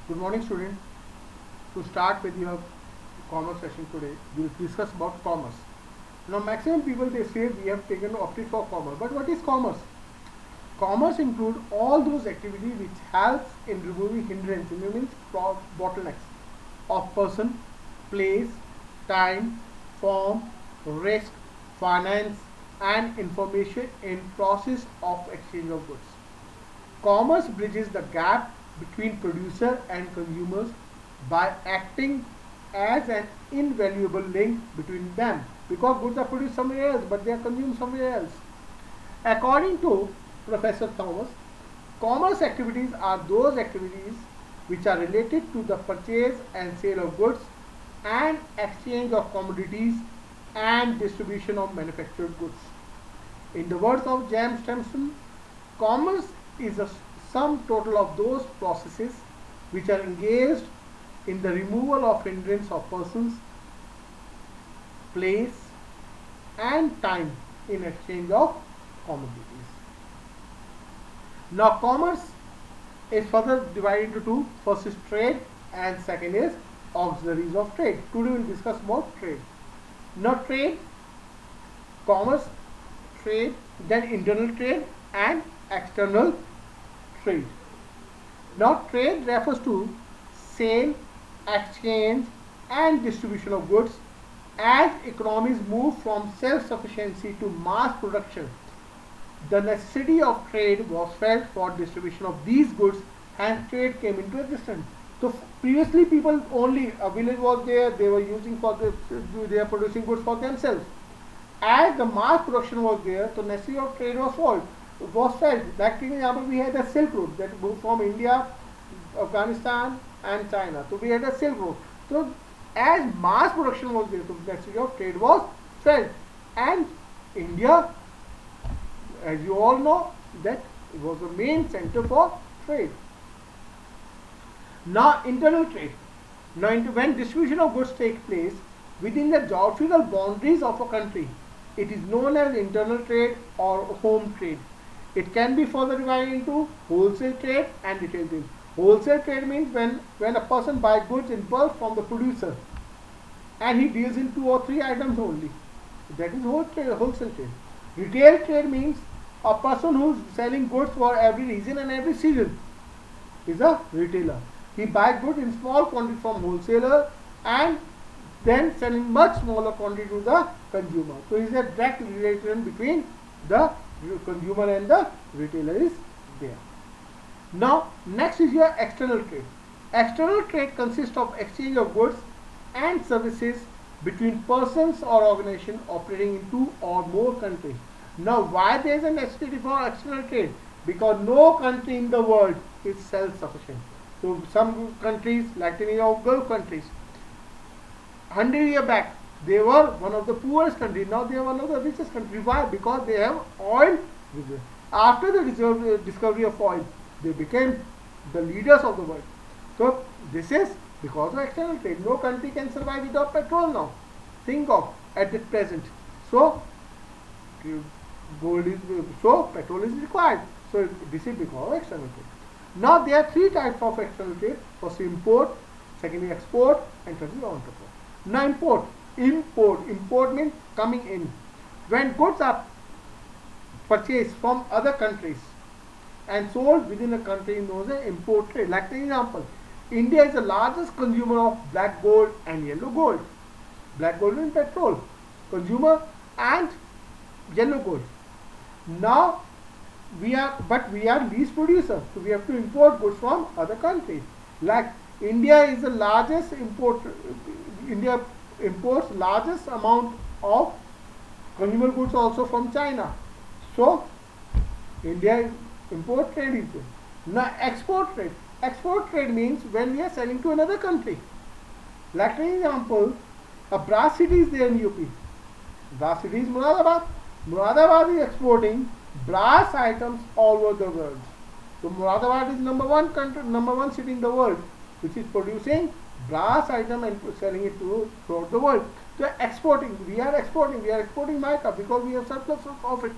Good morning, students. To start with your commerce session today, we will discuss about commerce. Now, maximum people they say we have opted for commerce, but what is commerce? Commerce includes all those activities which helps in removing hindrances, means bottlenecks of person, place, time, form, risk, finance, and information in process of exchange of goods. Commerce bridges the gap between producer and consumers by acting as an invaluable link between them, because goods are produced somewhere else but they are consumed somewhere else. According to Professor Thomas, commerce activities are those activities which are related to the purchase and sale of goods and exchange of commodities and distribution of manufactured goods. In the words of James Stimson, commerce is a sum total of those processes which are engaged in the removal of hindrance of persons, place, and time in exchange of commodities. Now, commerce is further divided into two. First is trade, and second is auxiliaries of trade. Today we will discuss about trade. Now, trade, commerce, trade, then internal trade and external trade. Now, trade refers to sale, exchange, and distribution of goods. As economies move from self-sufficiency to mass production, the necessity of trade was felt for distribution of these goods, and trade came into existence. So previously, people only a village was there; they were using they are producing goods for themselves. As the mass production was there, the necessity of trade was felt. Like for example, we had a Silk Road that moved from India, Afghanistan, and China. So we had a Silk Road. So as mass production was there, so the necessity of trade was felt, and India, as you all know, that it was the main center for trade. Now, internal trade. Now, when distribution of goods takes place within the geographical boundaries of a country, it is known as internal trade or home trade. It can be further divided into wholesale trade and retail trade. Wholesale trade means when a person buys goods in bulk from the producer and he deals in 2 or 3 items only. That is wholesale trade. Retail trade means a person who is selling goods for every region and every season is a retailer. He buys goods in small quantity from wholesaler and then selling much smaller quantity to the consumer. So, is a direct relation between the consumer and the retailer is there. Now, next is your external trade. External trade consists of exchange of goods and services between persons or organizations operating in 2 or more countries. Now, why there is a necessity for external trade? Because no country in the world is self-sufficient. So, some countries, like in Gulf countries, 100 years back, they were one of the poorest countries. Now they are one of the richest countries. Why? Because they have oil reserve. After the discovery of oil, they became the leaders of the world. So this is because of external trade. No country can survive without petrol now. Think of at the present. So petrol is required. So this is because of external trade. Now there are 3 types of external trade. First import, second is export, and third is entreport. Now import means coming in. When goods are purchased from other countries and sold within a country, known as import trade. Like an example, India is the largest consumer of black gold and yellow gold. Black gold means petrol, consumer, and yellow gold. Now we are least producer, so we have to import goods from other countries. Like India is the largest India imports largest amount of consumer goods also from China. So India import trade is there. Now export trade. Export trade means when we are selling to another country. Like an example, a brass city is there in UP. Brass city is Muradabad. Muradabad is exporting brass items all over the world. So Muradabad is number one city in the world which is producing brass item and selling it throughout the world. So exporting, we are exporting mica because we have surplus of it.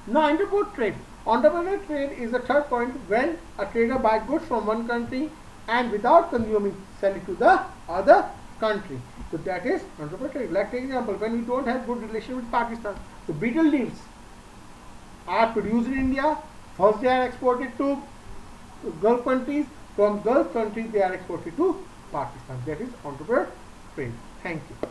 Now, interport trade. Entrepreneur trade is the third point, when a trader buys goods from one country and without consuming sell it to the other country. So that is entrepreneur trade. Like take example, when we don't have good relation with Pakistan, so betel leaves are produced in India. First they are exported to Gulf countries. From Gulf countries they are exported to Pakistan. That is entrepreneur trade. Thank you.